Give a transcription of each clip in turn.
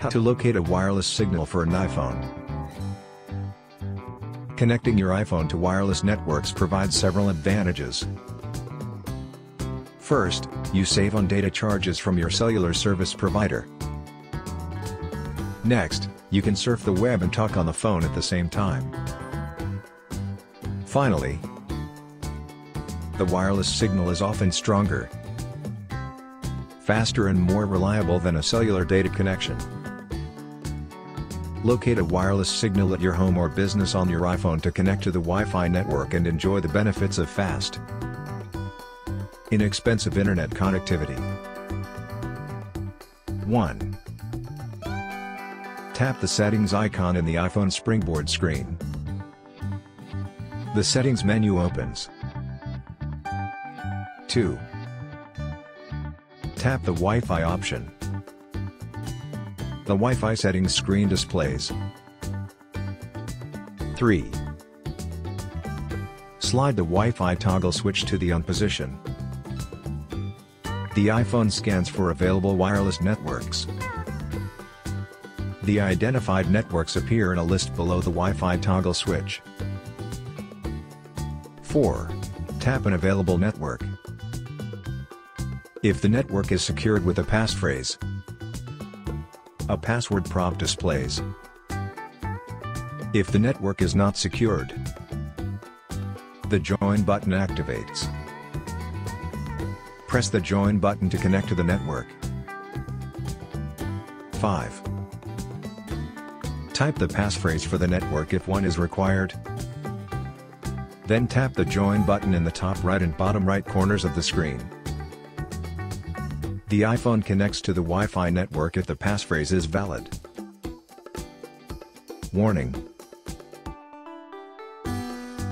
How to locate a wireless signal for an iPhone. Connecting your iPhone to wireless networks provides several advantages. First, you save on data charges from your cellular service provider. Next, you can surf the web and talk on the phone at the same time. Finally, the wireless signal is often stronger, faster and more reliable than a cellular data connection. Locate a wireless signal at your home or business on your iPhone to connect to the Wi-Fi network and enjoy the benefits of fast, inexpensive internet connectivity. 1. Tap the settings icon in the iPhone springboard screen. The settings menu opens. 2. Tap the Wi-Fi option. The Wi-Fi settings screen displays. 3. Slide the Wi-Fi toggle switch to the on position. The iPhone scans for available wireless networks. The identified networks appear in a list below the Wi-Fi toggle switch. 4. Tap an available network. If the network is secured with a passphrase, a password prompt displays. If the network is not secured, the Join button activates. Press the Join button to connect to the network. 5. Type the passphrase for the network if one is required. Then tap the Join button in the top right and bottom right corners of the screen. The iPhone connects to the Wi-Fi network if the passphrase is valid. Warning: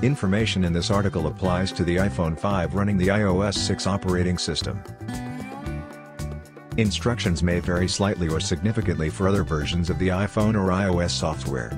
information in this article applies to the iPhone 5 running the iOS 6 operating system. Instructions may vary slightly or significantly for other versions of the iPhone or iOS software.